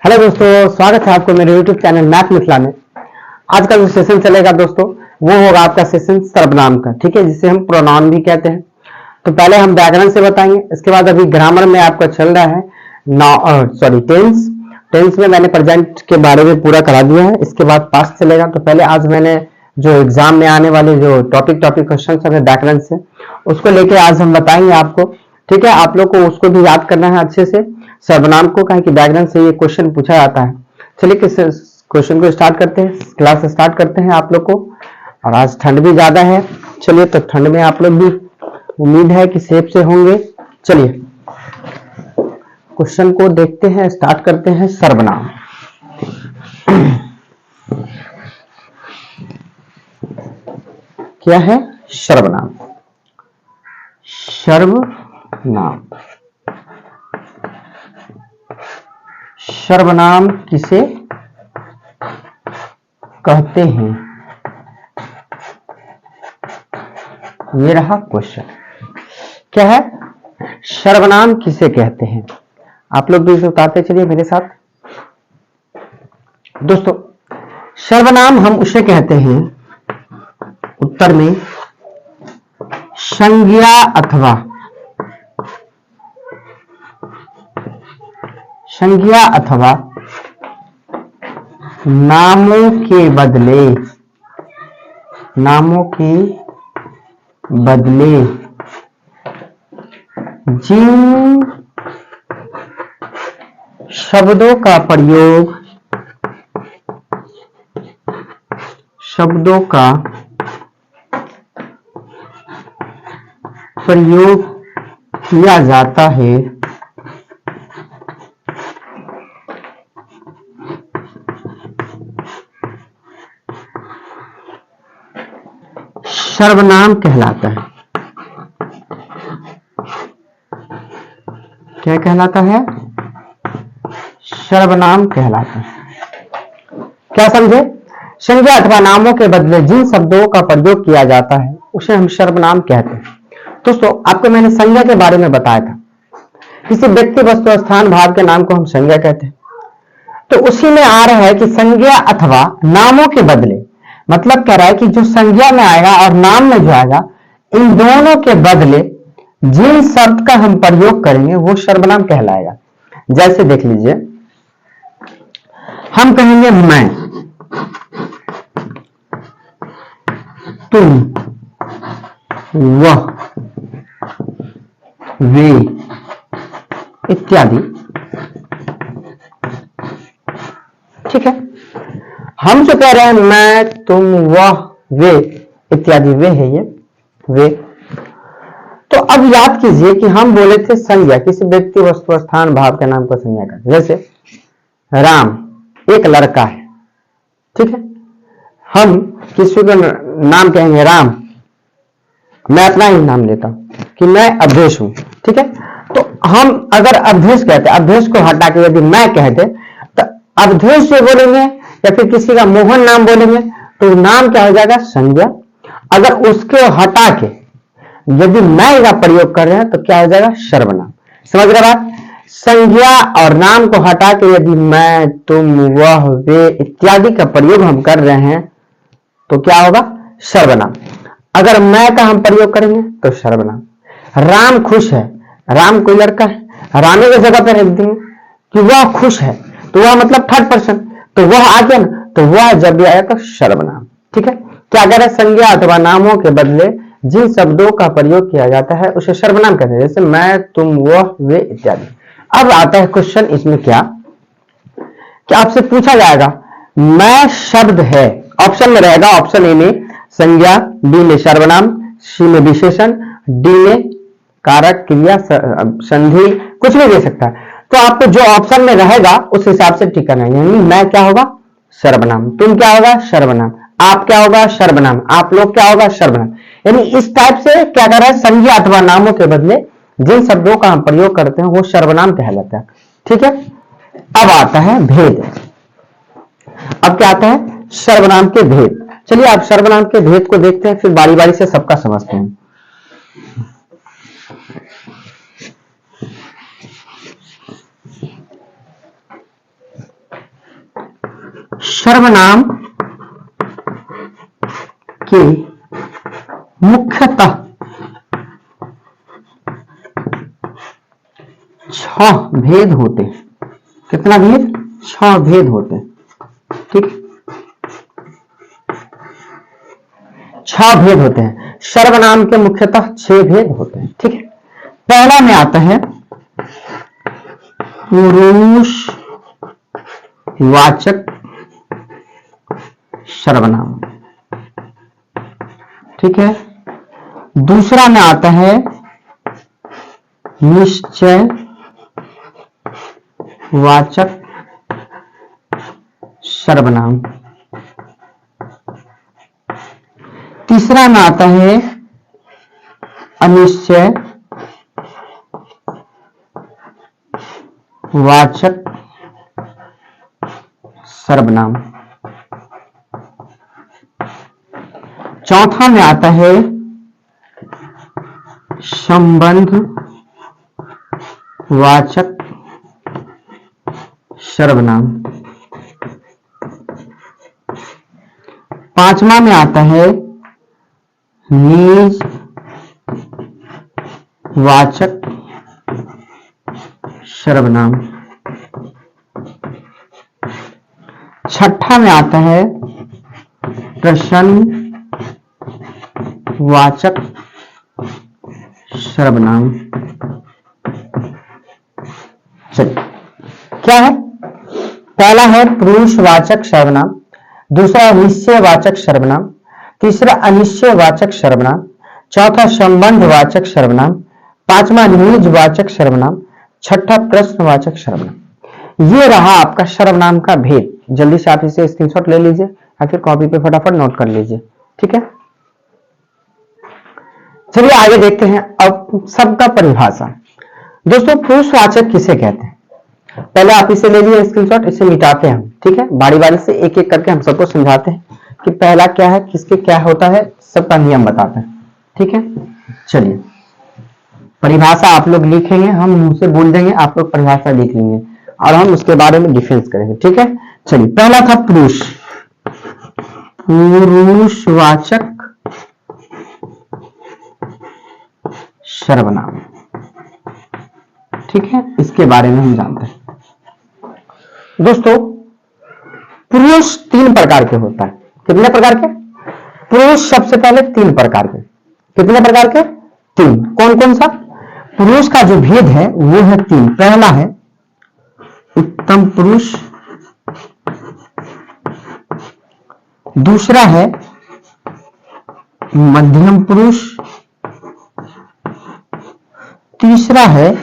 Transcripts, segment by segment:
Hello दोस्तों, स्वागत है आपको मेरे YouTube चैनल मैथ मिथिला में। आज का जो सेशन चलेगा दोस्तों वो होगा आपका सेशन सर्वनाम का, ठीक है, जिसे हम प्रोनाउन भी कहते हैं। तो पहले हम व्याकरण से बताएंगे, इसके बाद अभी ग्रामर में आपका चल रहा है टेंस में मैंने प्रेजेंट के बारे में पूरा करा दिया है। इसके बाद पास्ट चलेगा। तो पहले आज मैंने जो एग्जाम में आने वाले जो टॉपिक क्वेश्चन है व्याकरण से, उसको लेके आज हम बताएंगे आपको, ठीक है। आप लोग को उसको भी याद करना है अच्छे से, सर्वनाम को, कहें कि व्याकरण से ये क्वेश्चन पूछा जाता है। चलिए किस क्वेश्चन को स्टार्ट करते हैं, क्लास स्टार्ट करते हैं आप लोग को। और आज ठंड भी ज्यादा है, चलिए तो ठंड में आप लोग भी उम्मीद है कि सेफ से होंगे। चलिए क्वेश्चन को देखते हैं, स्टार्ट करते हैं। सर्वनाम क्या है? सर्वनाम। सर्वनाम, सर्वनाम किसे कहते हैं? ये रहा क्वेश्चन। क्या है? सर्वनाम किसे कहते हैं? आप लोग भी इसे उतारते चलिए मेरे साथ। दोस्तों, सर्वनाम हम उसे कहते हैं, उत्तर में संज्ञा अथवा नामों के बदले जिन शब्दों का प्रयोग किया जाता है, सर्वनाम कहलाता है। क्या कहलाता है? सर्वनाम कहलाता है। क्या समझे? संज्ञा अथवा नामों के बदले जिन शब्दों का प्रयोग किया जाता है उसे हम सर्वनाम कहते हैं। दोस्तों, आपको मैंने संज्ञा के बारे में बताया था। किसी व्यक्ति, वस्तु, स्थान, भाव के नाम को हम संज्ञा कहते हैं। तो उसी में आ रहा है कि संज्ञा अथवा नामों के बदले, मतलब कह रहा है कि जो संज्ञा में आएगा और नाम में जो आएगा, इन दोनों के बदले जिन शब्द का हम प्रयोग करेंगे वो सर्वनाम कहलाएगा। जैसे देख लीजिए, हम कहेंगे मैं, तुम, वह, वे इत्यादि, ठीक है। हम जो कह रहे हैं मैं, तुम, वह, वे इत्यादि, वे है ये वे। तो अब याद कीजिए कि हम बोले थे संज्ञा, किसी व्यक्ति, वस्तु, स्थान, भाव के नाम को संज्ञा करते। जैसे राम एक लड़का है, ठीक है। हम किसी का नाम कहेंगे राम, मैं अपना ही नाम लेता हूं कि मैं अवधेश हूं, ठीक है। तो हम अगर अवधेश कहते, अवधेश को हटा के यदि मैं कहते, तो अवधेश से बोलेंगे या फिर किसी का मोहन नाम बोलेंगे तो नाम क्या हो जाएगा? संज्ञा। अगर उसके हटा के यदि मैं का प्रयोग कर रहे हैं तो क्या हो जाएगा? सर्वनाम। समझ रहे बात? संज्ञा और नाम को हटा के यदि मैं, तुम, वह, वे इत्यादि का प्रयोग हम कर रहे हैं तो क्या होगा? सर्वनाम। अगर मैं का हम प्रयोग करेंगे तो सर्वनाम। राम खुश है, राम कोई लड़का है, रामे की जगह पर रख देंगे कि वह खुश है, तो वह मतलब थर्ड पर्सन, तो वह आ गया ना, तो वह जब भी आया तो सर्वनाम, ठीक है। क्या करें? संज्ञा अथवा नामों के बदले जिन शब्दों का प्रयोग किया जाता है उसे सर्वनाम कहते हैं। जैसे मैं, तुम, वह, वे इत्यादि। अब आता है क्वेश्चन, इसमें क्या आपसे पूछा जाएगा, मैं शब्द है, ऑप्शन में रहेगा, ऑप्शन ए में संज्ञा, बी में सर्वनाम, सी में विशेषण, डी में कारक, क्रिया, संधि, कुछ भी दे सकता है। तो आपको जो ऑप्शन में रहेगा उस हिसाब से टिक करना है। यानी मैं क्या होगा? सर्वनाम। तुम क्या होगा? सर्वनाम। आप क्या होगा? सर्वनाम। आप लोग क्या होगा? सर्वनाम। यानी इस टाइप से क्या कर रहा है? संज्ञा अथवा नामों के बदले जिन शब्दों का हम प्रयोग करते हैं वो सर्वनाम कहलाता है, ठीक है। अब आता है भेद। अब क्या आता है? सर्वनाम के भेद। चलिए आप सर्वनाम के भेद को देखते हैं, फिर बारी बारी से सबका समझते हैं। सर्वनाम के मुख्यतः 6 भेद होते हैं। कितना भेद? 6 भेद होते हैं। ठीक, 6 भेद होते हैं। सर्वनाम के मुख्यतः 6 भेद होते हैं। ठीक है, पहला में आता है पुरुषवाचक सर्वनाम। ठीक है, दूसरा में आता है निश्चयवाचक सर्वनाम। तीसरा में आता है अनिश्चयवाचक सर्वनाम। चौथा में आता है संबंधवाचक सर्वनाम। पांचवा में आता है निजवाचक सर्वनाम। छठा में आता है प्रश्नवाचक सर्वनाम। चलिए, क्या है? पहला है पुरुषवाचक सर्वनाम, दूसरा निश्चयवाचक सर्वनाम, तीसरा अनिश्चयवाचक सर्वनाम, चौथा संबंधवाचक सर्वनाम, पांचवा निजवाचक सर्वनाम, छठा प्रश्नवाचक सर्वनाम। ये रहा आपका सर्वनाम का भेद। जल्दी से आप इसे स्क्रीनशॉट ले लीजिए या फिर कॉपी पे फटाफट नोट कर लीजिए। ठीक है, चलिए आगे देखते हैं अब सबका परिभाषा। दोस्तों, पुरुषवाचक किसे कहते हैं? पहले आप इसे ले लीजिए स्क्रीनशॉट, इसे मिटाते हैं हम। ठीक है, बारी बारी से एक एक करके हम सबको समझाते हैं कि पहला क्या है, किसके क्या होता है, सबका नियम बताते हैं। ठीक है, चलिए परिभाषा आप लोग लिखेंगे, हम मुंह से बोल देंगे, आप लोग परिभाषा लिख लेंगे और हम उसके बारे में डिफेंस करेंगे। ठीक है, चलिए पहला था पुरुष, पुरुषवाचक सर्वनाम। ठीक है, इसके बारे में हम जानते हैं। दोस्तों, पुरुष 3 प्रकार के होता है। कितने प्रकार के? पुरुष सबसे पहले 3 प्रकार के। कितने प्रकार के? 3। कौन कौन सा? पुरुष का जो भेद है वो है 3। पहला है उत्तम पुरुष, दूसरा है मध्यम पुरुष, तीसरा है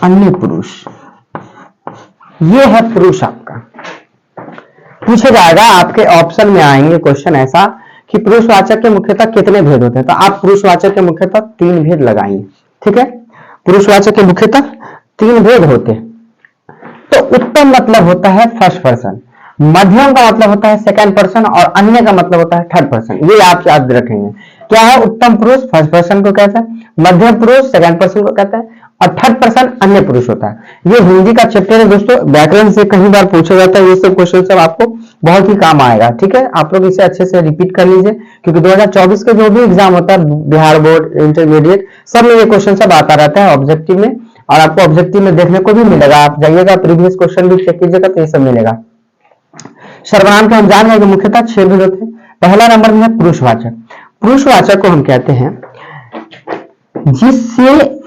अन्य पुरुष। ये है पुरुष आपका। पूछा जाएगा, आपके ऑप्शन में आएंगे क्वेश्चन ऐसा कि पुरुषवाचक के मुख्यतः कितने भेद होते हैं, तो आप पुरुषवाचक के मुख्यतः 3 भेद लगाएंगे। ठीक है, पुरुषवाचक के मुख्यतः 3 भेद होते हैं। तो उत्तम मतलब होता है फर्स्ट पर्सन, मध्यम का मतलब होता है सेकंड पर्सन और अन्य का मतलब होता है थर्ड पर्सन। ये आप याद रखेंगे। क्या है? उत्तम पुरुष फर्स्ट पर्सन को कहता है, मध्यम पुरुष सेकंड पर्सन को कहता है और थर्ड पर्सन अन्य पुरुष होता है। ये हिंदी का चैप्टर है दोस्तों, व्याकरण से कई बार पूछा जाता है। ये सब क्वेश्चन सब आपको बहुत ही काम आएगा। ठीक है, आप लोग इसे अच्छे से रिपीट कर लीजिए, क्योंकि 2024 के जो भी एग्जाम होता है, बिहार बोर्ड, इंटरमीडिएट, सब में ये क्वेश्चन सब आता रहता है ऑब्जेक्टिव में, और आपको ऑब्जेक्टिव में देखने को भी मिलेगा। आप जाइएगा प्रीवियस क्वेश्चन भी चेक कीजिएगा तो ये सब मिलेगा। सर्वनाम के हम जान गए कि मुख्यतः 6 भेद होते हैं। पहला नंबर में है पुरुषवाचक। पुरुषवाचक को हम कहते हैं जिससे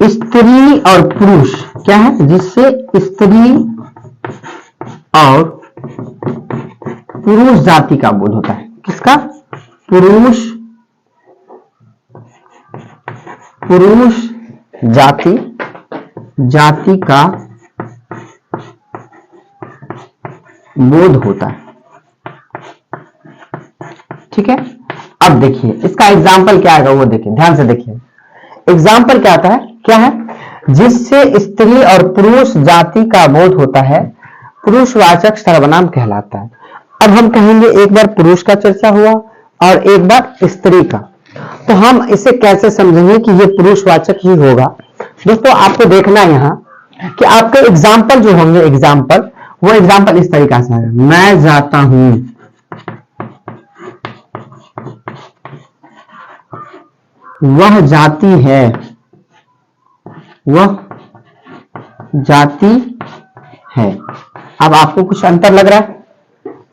स्त्री और पुरुष, क्या है? जिससे स्त्री और पुरुष जाति का बोध होता है। किसका? पुरुष जाति का बोध होता है। ठीक है, अब देखिए इसका एग्जाम्पल क्या आएगा वो देखिए, ध्यान से देखिए। एग्जाम्पल क्या आता है? क्या है? जिससे स्त्री और पुरुष जाति का बोध होता है, पुरुषवाचक सर्वनाम कहलाता है। अब हम कहेंगे एक बार पुरुष का चर्चा हुआ और एक बार स्त्री का, तो हम इसे कैसे समझेंगे कि ये पुरुषवाचक ही होगा? दोस्तों, आपको देखना है यहाँ कि आपके एग्जाम्पल जो होंगे, एग्जाम्पल वो एग्जाम्पल इस तरीका से है, मैं जाता हूं, वह जाती है, वह जाती है। अब आपको कुछ अंतर लग रहा है?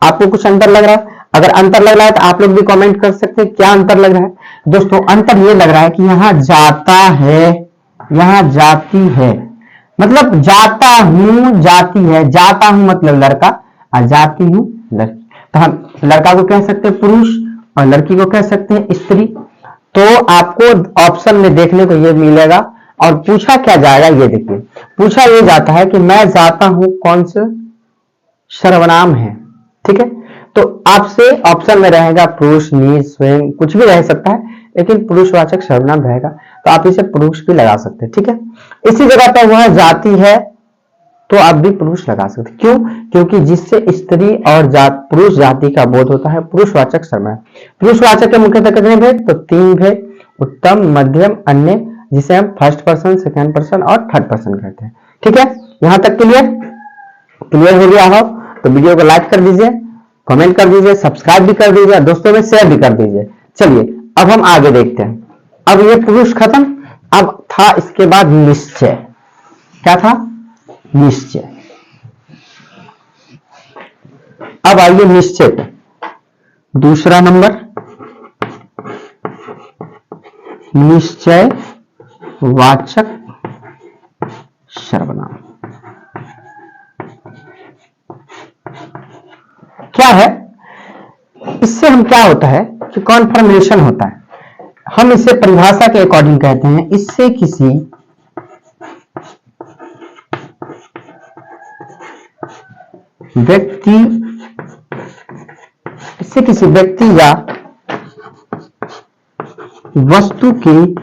आपको कुछ अंतर लग रहा है? अगर अंतर लग रहा है तो आप लोग भी कमेंट कर सकते हैं क्या अंतर लग रहा है। दोस्तों अंतर ये लग रहा है कि यहां जाता है, यहां जाती है, मतलब जाता हूं जाती है, जाता हूं मतलब लड़का और जाती हूं लड़की। तो हम लड़का को कह सकते हैं पुरुष और लड़की को कह सकते हैं स्त्री। तो आपको ऑप्शन में देखने को ये मिलेगा। और पूछा क्या जाएगा ये देखिए, पूछा ये जाता है कि मैं जाता हूं कौन से सर्वनाम है। ठीक है, तो आपसे ऑप्शन में रहेगा पुरुष, निज, स्वयं, कुछ भी रह सकता है, लेकिन पुरुषवाचक सर्वनाम रहेगा तो आप इसे पुरुष भी लगा सकते हैं। ठीक है, इसी जगह पर वह जाति है तो आप भी पुरुष लगा सकते हैं। क्यों? क्योंकि जिससे स्त्री और पुरुष जाति का बोध होता है पुरुषवाचक सर्वनाम। पुरुषवाचक के मुख्यतः कितने भेद? तो 3 भेद, उत्तम, मध्यम, अन्य, जिसे हम फर्स्ट पर्सन, सेकेंड पर्सन और थर्ड पर्सन कहते हैं। ठीक है, यहां तक क्लियर? क्लियर हो गया हो तो वीडियो को लाइक कर दीजिए, कमेंट कर दीजिए, सब्सक्राइब भी कर दीजिए, दोस्तों में शेयर भी कर दीजिए। चलिए अब हम आगे देखते हैं। अब ये पुरुष खत्म, अब था इसके बाद निश्चय। क्या था? निश्चय। अब आइए निश्चय पे, दूसरा नंबर, निश्चय वाचक सर्वनाम। क्या है? इससे हम क्या होता है कि कॉन्फर्मेशन होता है। हम इसे परिभाषा के अकॉर्डिंग कहते हैं, इससे किसी व्यक्ति या वस्तु की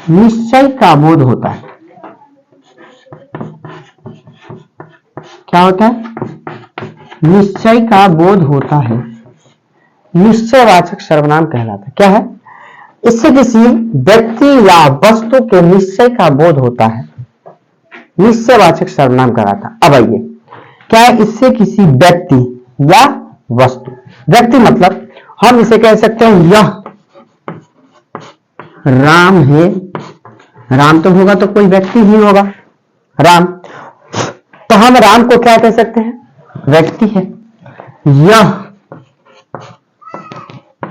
निश्चय का बोध होता है। क्या होता है? निश्चय का बोध होता है, निश्चयवाचक सर्वनाम कहलाता है। क्या है? इससे किसी व्यक्ति या वस्तु के निश्चय का बोध होता है, निश्चयवाचक सर्वनाम कहलाता है। अब आइए, क्या है? इससे किसी व्यक्ति या वस्तु, व्यक्ति मतलब हम इसे कह सकते हैं यह राम है, राम तो होगा तो कोई व्यक्ति ही होगा, राम, तो हम राम को क्या कह सकते हैं? व्यक्ति है। यह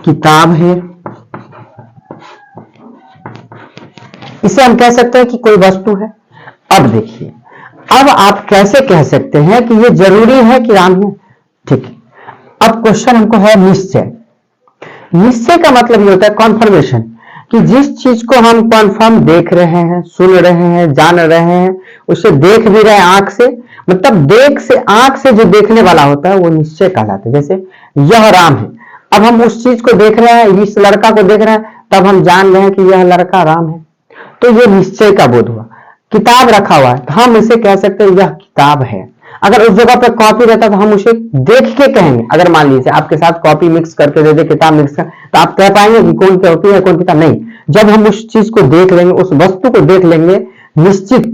किताब है, इसे हम कह सकते हैं कि कोई वस्तु है। अब देखिए, अब आप कैसे कह सकते हैं कि ये जरूरी है कि राम है? ठीक है, अब क्वेश्चन हमको है निश्चय। निश्चय का मतलब ये होता है कॉन्फर्मेशन, कि जिस चीज को हम कन्फर्म देख रहे हैं, सुन रहे हैं, जान रहे हैं, उसे देख भी रहे हैं आंख से, मतलब आंख से जो देखने वाला होता है वो निश्चय कहलाता है। जैसे यह राम है, अब हम उस चीज को देख रहे हैं, इस लड़का को देख रहे हैं, तब हम जान रहे हैं कि यह लड़का राम है, तो ये निश्चय का बोध हुआ। किताब रखा हुआ है तो हम इसे कह सकते हैं यह किताब है। अगर उस जगह पर कॉपी रहता तो हम उसे देख के कहेंगे। अगर मान लीजिए आपके साथ कॉपी मिक्स करके दे दे, किताब मिक्स कर, तो आप कह पाएंगे कि कौन कॉपी है कौन किताब? नहीं, जब हम उस चीज को देख लेंगे, उस वस्तु को देख लेंगे निश्चित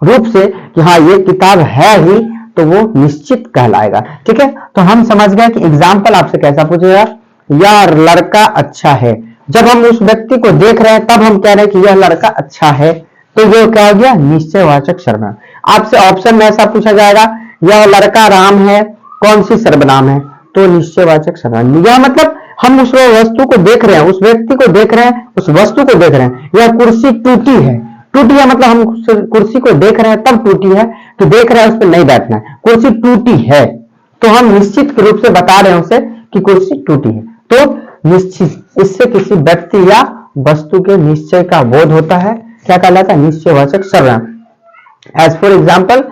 रूप से कि हाँ ये किताब है ही, तो वो निश्चित कहलाएगा। ठीक है, तो हम समझ गए कि एग्जाम्पल आपसे कैसा पूछेगा, यह लड़का अच्छा है। जब हम उस व्यक्ति को देख रहे हैं तब हम कह रहे हैं कि यह लड़का अच्छा है, तो ये क्या हो गया? निश्चयवाचक सर्वनाम। आपसे ऑप्शन में ऐसा पूछा जाएगा, यह लड़का राम है, कौन सी सर्वनाम है? तो निश्चयवाचक सर्वनाम। यह मतलब हम उस वस्तु को देख रहे हैं, उस व्यक्ति को देख रहे हैं, उस वस्तु को देख रहे हैं। यह कुर्सी टूटी है, टूटी है मतलब हम कुर्सी को देख रहे हैं तब टूटी है, तो देख रहे हैं उस पर नहीं बैठना है, कुर्सी टूटी है, तो हम निश्चित रूप से बता रहे हैं उसे कि कुर्सी टूटी है। तो निश्चित, इससे किसी व्यक्ति या वस्तु के निश्चय का बोध होता है। क्या कहलाता है? निश्चयवाचक सर्वनाम। एज फॉर एग्जाम्पल,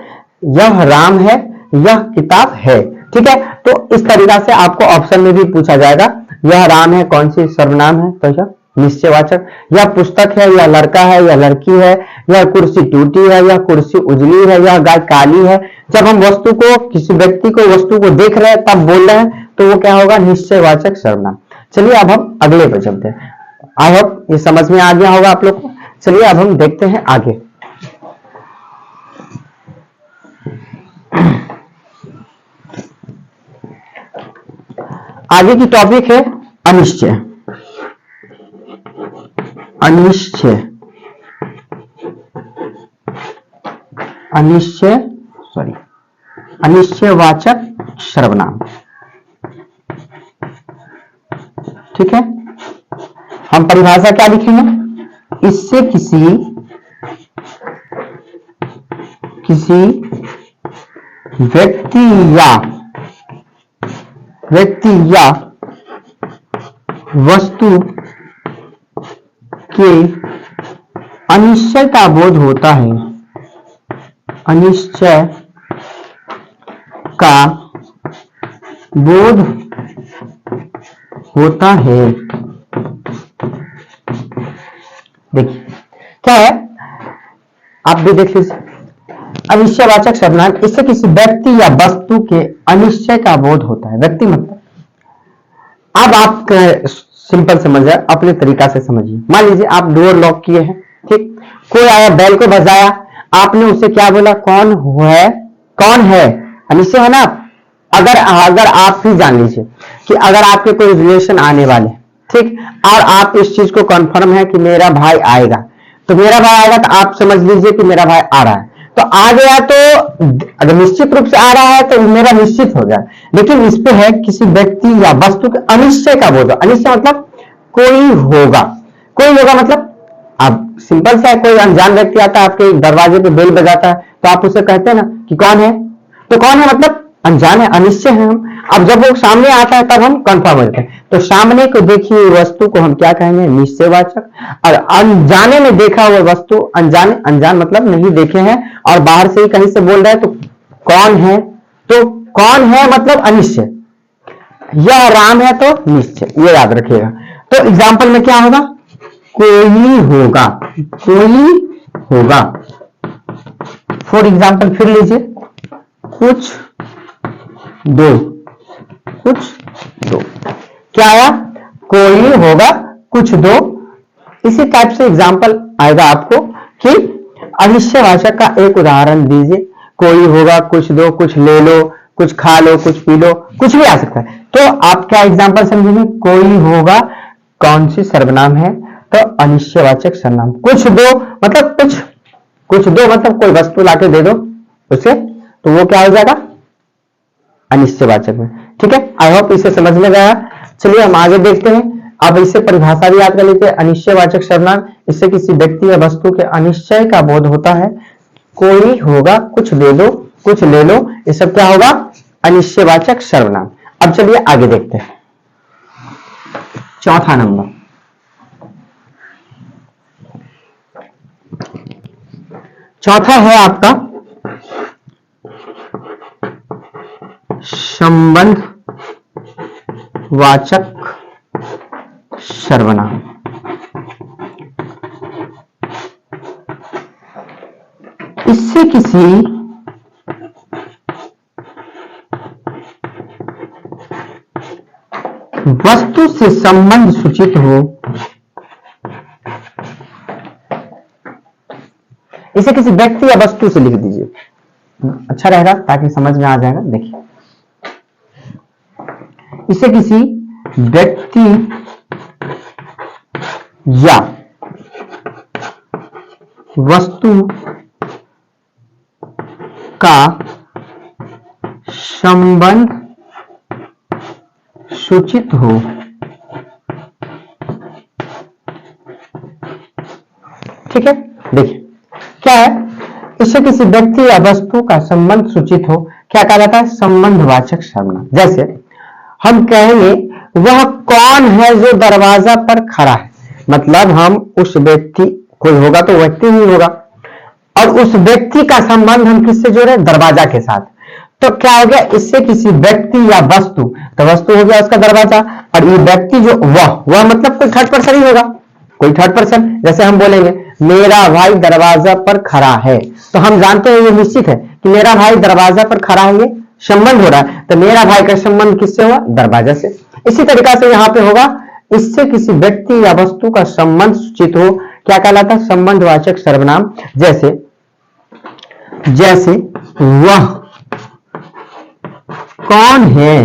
यह राम है, यह किताब है। ठीक है, तो इस तरीका से आपको ऑप्शन में भी पूछा जाएगा, यह राम है कौन सी सर्वनाम है? तो यह निश्चयवाचक। यह पुस्तक है, यह लड़का है, यह लड़की है, यह कुर्सी टूटी है, यह कुर्सी उजली है, यह गाय काली है। जब हम वस्तु को, किसी व्यक्ति को, वस्तु को देख रहे हैं तब बोल रहे हैं, तो वो क्या होगा? निश्चयवाचक सर्वनाम। चलिए अब हम अगले पे चलते हैं। आई होप ये समझ में आ गया होगा आप लोग को। चलिए अब हम देखते हैं आगे। आगे की टॉपिक है अनिश्चय। अनिश्चय अनिश्चय सॉरी अनिश्चयवाचक सर्वनाम। ठीक है, हम परिभाषा क्या लिखेंगे? इससे किसी व्यक्ति या वस्तु के अनिश्चय का बोध होता है। अनिश्चय का बोध होता है। देखिए क्या है, आप भी देख लीजिए। अनिश्चयवाचक सर्वनाम, इससे किसी व्यक्ति या वस्तु के अनिश्चय का बोध होता है। व्यक्ति मतलब, अब आप सिंपल समझ जाए, अपने तरीका से समझिए। मान लीजिए आप डोर लॉक किए हैं, ठीक, कोई आया बेल को बजाया, आपने उससे क्या बोला? कौन है? अनिश्चय है ना। अगर आप ही जान लीजिए कि अगर आपके कोई रिलेशन आने वाले, ठीक, और आप इस चीज को कंफर्म है कि मेरा भाई आएगा, तो मेरा भाई आएगा तो आप समझ लीजिए कि मेरा भाई आ रहा है। तो आ गया तो अगर निश्चित रूप से आ रहा है तो मेरा निश्चित हो गया। लेकिन इस पे है किसी व्यक्ति या वस्तु के अनिश्चय का बोध। अनिश्चय मतलब कोई होगा मतलब, अब सिंपल सा है, कोई अनजान व्यक्ति आता है आपके दरवाजे पे बेल बजाता है, तो आप उससे कहते हैं ना कि कौन है, तो कौन है मतलब अनजान है, अनिश्चय है हम। अब जब वो सामने आता है तब हम कंफर्म हो जाते हैं। तो सामने को देखी हुई वस्तु को हम क्या कहेंगे? निश्चयवाचक। और अनजाने में देखा हुआ वस्तु, अनजान मतलब नहीं देखे हैं और बाहर से ही कहीं से बोल रहे हैं, तो कौन है मतलब अनिश्चय। यह राम है तो निश्चय, ये याद रखिएगा। तो एग्जाम्पल में क्या होगा? कोई होगा। फॉर एग्जाम्पल फिर लीजिए, कुछ दो। क्या आया? कोई होगा, कुछ दो। इसी टाइप से एग्जाम्पल आएगा आपको कि अनिश्चयवाचक का एक उदाहरण दीजिए। कोई होगा, कुछ दो, कुछ ले लो, कुछ खा लो, कुछ पी लो, कुछ भी आ सकता है। तो आप क्या एग्जाम्पल समझेंगे? कोई होगा कौन सी सर्वनाम है? तो अनिश्चयवाचक सर्वनाम। कुछ दो मतलब कुछ दो मतलब कोई वस्तु लाके दे दो उसे, तो वो क्या हो जाएगा? अनिश्चयवाचक में। ठीक है, आई होप इसे समझ में गया। चलिए हम आगे देखते हैं। अब इसे परिभाषा भी याद कर लेते हैं। अनिश्चयवाचक सर्वनाम, इससे किसी व्यक्ति या वस्तु के अनिश्चय का बोध होता है। कोई होगा, कुछ दे दो, कुछ ले लो, ये सब क्या होगा? अनिश्चयवाचक सर्वनाम। अब चलिए आगे देखते हैं। चौथा नंबर, चौथा है आपका संबंध वाचक सर्वनाम। इससे किसी वस्तु से संबंध सूचित हो, इसे किसी व्यक्ति या वस्तु से लिख दीजिए, अच्छा रहेगा ताकि समझ में आ जाएगा। देखिए, इसे किसी व्यक्ति या वस्तु का संबंध सूचित हो। ठीक है, देखिए क्या है, इससे किसी व्यक्ति या वस्तु का संबंध सूचित हो, क्या कहा जाता है? संबंधवाचक सर्वनाम। जैसे हम कहेंगे वह कौन है जो दरवाजा पर खड़ा है, मतलब हम उस व्यक्ति, कोई होगा तो व्यक्ति ही होगा, और उस व्यक्ति का संबंध हम किससे जोड़े? दरवाजा के साथ। तो क्या हो गया? इससे किसी व्यक्ति या वस्तु, तो वस्तु हो गया उसका दरवाजा, और ये व्यक्ति जो वह मतलब कोई थर्ड पर्सन ही होगा, कोई थर्ड पर्सन। जैसे हम बोलेंगे मेरा भाई दरवाजा पर खड़ा है, तो हम जानते हैं ये निश्चित है कि मेरा भाई दरवाजा पर खड़ा है, ये संबंध हो रहा है। तो मेरा भाई का संबंध किससे हुआ? दरवाजा से। इसी तरीका से यहां पे होगा, इससे किसी व्यक्ति या वस्तु का संबंध सूचित हो, क्या कहलाता है? संबंधवाचक सर्वनाम। जैसे वह कौन है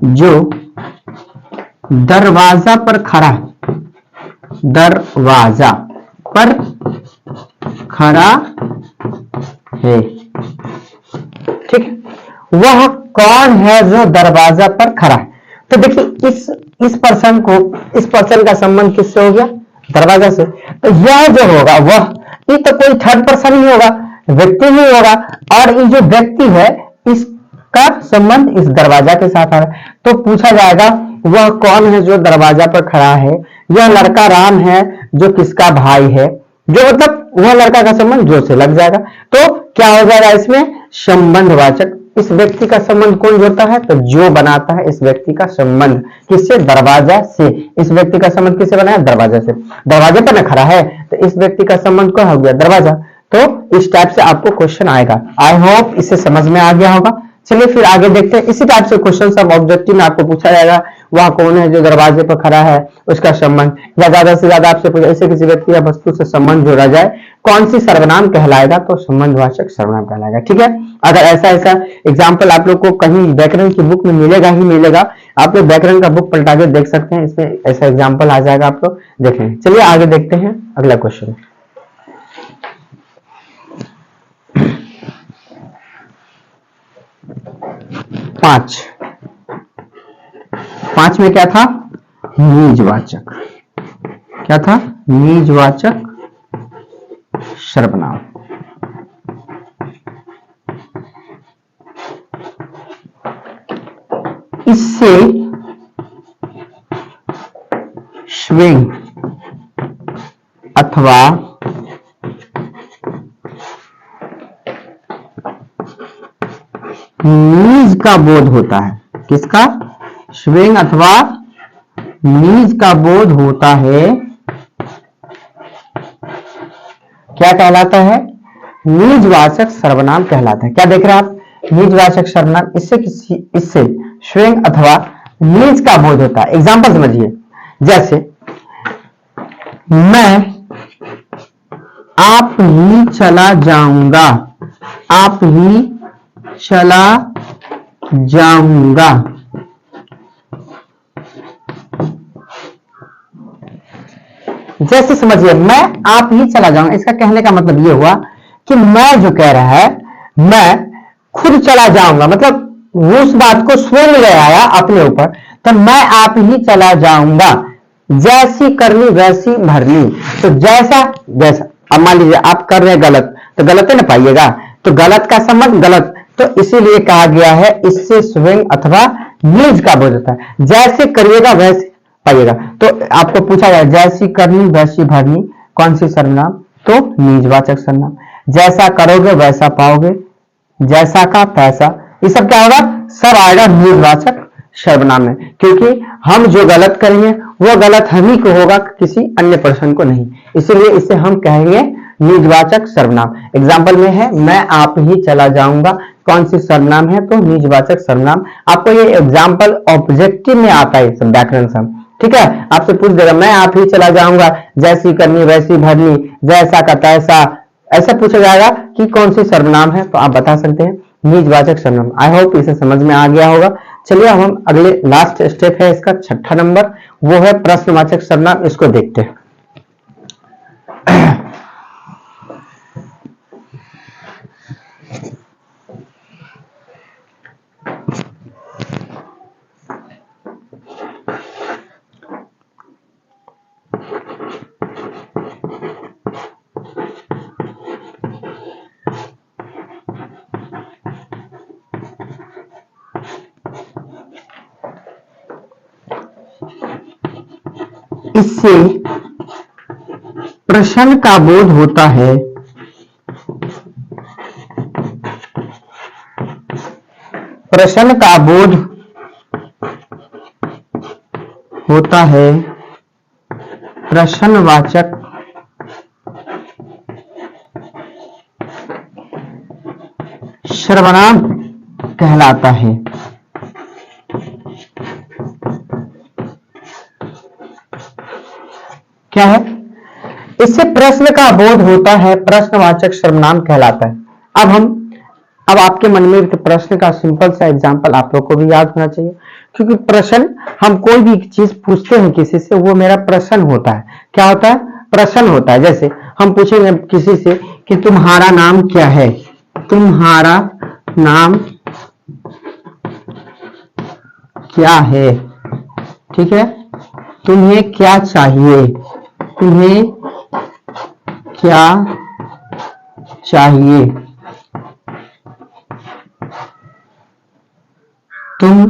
जो दरवाजा पर खड़ा है। ठीक है, वह कौन है जो दरवाजा पर खड़ा है। तो देखिए इस पर्सन का संबंध किससे हो गया? दरवाजा से। तो यह जो होगा वह, ये तो कोई थर्ड पर्सन ही होगा, व्यक्ति ही होगा, और ये जो व्यक्ति है इसका संबंध इस दरवाजा के साथ आ रहा है। तो पूछा जाएगा वह कौन है जो दरवाजा पर खड़ा है। यह लड़का राम है जो किसका भाई है, जो मतलब वह लड़का का संबंध जो से लग जाएगा। तो क्या हो जाएगा इसमें? संबंधवाचक। इस व्यक्ति का संबंध कौन जोड़ता है? तो जो बनाता है इस व्यक्ति का संबंध किससे? दरवाजा से। इस व्यक्ति का संबंध किससे बना है? दरवाजा से। दरवाजे पर न खड़ा है तो इस व्यक्ति का संबंध क्या हो गया? दरवाजा। तो इस टाइप से आपको क्वेश्चन आएगा। आई होप इसे समझ में आ गया होगा। चलिए फिर आगे देखते हैं। इसी टाइप से क्वेश्चन सब ऑब्जेक्टिव में आपको पूछा जाएगा, वह कौन है जो दरवाजे पर खड़ा है, उसका संबंध, या ज्यादा से ज्यादा आपसे पूछा ऐसे किसी व्यक्ति या वस्तु से संबंध जोड़ा जाए, कौन सी सर्वनाम कहलाएगा? तो संबंधवाचक सर्वनाम कहलाएगा। ठीक है, अगर ऐसा एग्जाम्पल आप लोग को कहीं व्याकरण की बुक में मिलेगा ही मिलेगा, आप लोग व्याकरण का बुक पलटा के देख सकते हैं, इसमें ऐसा एग्जाम्पल आ जाएगा, आप लोग देखें। चलिए आगे देखते हैं अगला क्वेश्चन। 5 में क्या था? निजवाचक। क्या था? निजवाचक सर्वनाम। इससे स्विंग अथवा नीज का बोध होता है। किसका? स्विंग अथवा नीज का बोध होता है। क्या कहलाता है? निजवाचक सर्वनाम कहलाता है। क्या देख रहे हैं आप? निजवाचक सर्वनाम, इससे स्विंग अथवा नीज का बोध होता है। एग्जाम्पल समझिए, जैसे मैं आप ही चला जाऊंगा, आप ही चला जाऊंगा। जैसे समझिए, मैं आप ही चला जाऊंगा, इसका कहने का मतलब ये हुआ कि मैं जो कह रहा है मैं खुद चला जाऊंगा, मतलब वो उस बात को स्वयं ले आया अपने ऊपर, तो मैं आप ही चला जाऊंगा। जैसी करनी वैसी भरनी। तो जैसा, अब मान लीजिए आप कर रहे हैं गलत, तो गलत है ना पाइएगा, तो गलत का संबंध गलत, तो इसीलिए कहा गया है इससे स्विंग अथवा नीज का बोध होता है। जैसे करिएगा वैसे पाइएगा। तो आपको पूछा जाए जैसी करनी वैसी भरनी, कौन सी सर्वनाम? तो निजवाचक सर्वनाम। जैसा करोगे वैसा पाओगे, जैसा का तैसा, ये सब क्या होगा? सब आएगा निजवाचक सर्वनाम में, क्योंकि हम जो गलत करेंगे वो गलत हम ही को होगा, किसी अन्य पर्सन को नहीं। इसीलिए इसे हम कहेंगे निजवाचक सर्वनाम। एग्जाम्पल में है मैं आप ही चला जाऊंगा, कौन सी सर्वनाम है? तो निजवाचक सर्वनाम। आपको ये एग्जाम्पल ऑब्जेक्टिव में आता है व्याकरण सब। ठीक है, आपसे पूछ देगा मैं आप ही चला जाऊंगा, जैसी करनी वैसी भरनी, जैसा का तैसा, ऐसा पूछा जाएगा कि कौन सी सर्वनाम है, तो आप बता सकते हैं निजवाचक सर्वनाम। आई होप इसे समझ में आ गया होगा। चलिए अब हम अगले लास्ट स्टेप है इसका 6ठा नंबर, वो है प्रश्नवाचक सर्वनाम। इसको देखते हैं। इससे प्रश्न का बोध होता है, प्रश्न का बोध होता है, प्रश्नवाचक सर्वनाम कहलाता है। क्या है? इससे प्रश्न का बोध होता है, प्रश्नवाचक सर्वनाम कहलाता है। अब आपके मन में प्रश्न का सिंपल सा एग्जांपल आप लोग को भी याद होना चाहिए, क्योंकि प्रश्न, हम कोई भी चीज पूछते हैं किसी से, वो मेरा प्रश्न होता है। क्या होता है? प्रश्न होता है। जैसे हम पूछेंगे किसी से कि तुम्हारा नाम क्या है, तुम्हारा नाम क्या है, ठीक है, तुम्हें क्या चाहिए, तुम्हें क्या चाहिए, तुम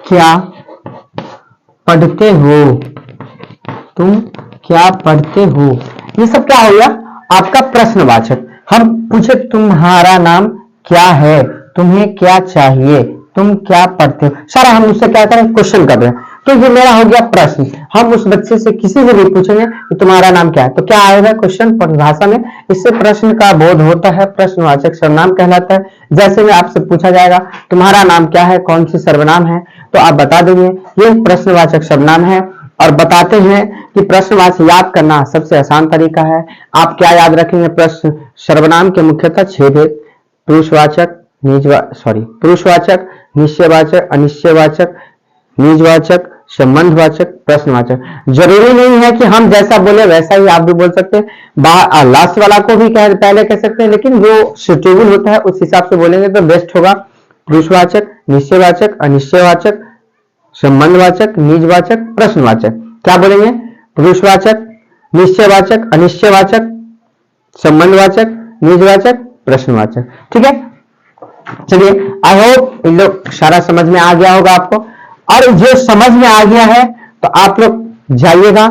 क्या पढ़ते हो, तुम क्या पढ़ते हो। ये सब क्या हो गया? आपका प्रश्नवाचक। हम पूछे तुम्हारा नाम क्या है, तुम्हें क्या चाहिए, तुम क्या पढ़ते हो, सारा हम उससे क्या करें? क्वेश्चन कर रहे हैं। तो ये मेरा हो गया प्रश्न। हम उस बच्चे से किसी से भी पूछेंगे कि तुम्हारा नाम क्या है, तो क्या आएगा? क्वेश्चन परिभाषा में। इससे प्रश्न का बोध होता है, प्रश्नवाचक सर्वनाम कहलाता है। जैसे में आपसे पूछा जाएगा तुम्हारा नाम क्या है, कौन सी सर्वनाम है, तो आप बता देंगे ये प्रश्नवाचक सर्वनाम है। और बताते हैं कि प्रश्नवाचक याद करना सबसे आसान तरीका है। आप क्या याद रखेंगे? प्रश्न सर्वनाम के मुख्यतः 6 भेद: पुरुषवाचक, पुरुषवाचक, निश्चयवाचक, अनिश्चयवाचक, निजवाचक, संबंधवाचक, प्रश्नवाचक। जरूरी नहीं है कि हम जैसा बोले वैसा ही आप भी बोल सकते हैं। लास्ट वाला को भी पहले कह सकते हैं, लेकिन जो सुटेबल होता है उस हिसाब से बोलेंगे तो बेस्ट होगा। पुरुषवाचक, निश्चयवाचक, अनिश्चयवाचक, संबंधवाचक, निजवाचक, प्रश्नवाचक। क्या बोलेंगे? पुरुषवाचक, निश्चयवाचक, अनिश्चयवाचक, संबंधवाचक, निजवाचक, प्रश्नवाचक। ठीक है, चलिए, आई होप इन लोग सारा समझ में आ गया होगा आपको। और जो समझ में आ गया है तो आप लोग जाइएगा,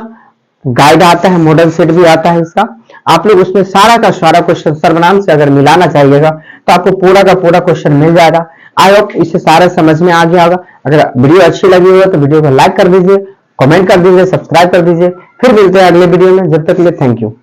गाइड आता है, मॉडल सेट भी आता है इसका, आप लोग उसमें सारा का सारा क्वेश्चन सर्वनाम से अगर मिलाना चाहिएगा तो आपको पूरा का पूरा क्वेश्चन मिल जाएगा। आई होप इससे सारा समझ में आ गया होगा। अगर वीडियो अच्छी लगी हो तो वीडियो को लाइक कर दीजिए, कमेंट कर दीजिए, सब्सक्राइब कर दीजिए। फिर मिलते हैं अगले वीडियो में, जब तक के लिए थैंक यू।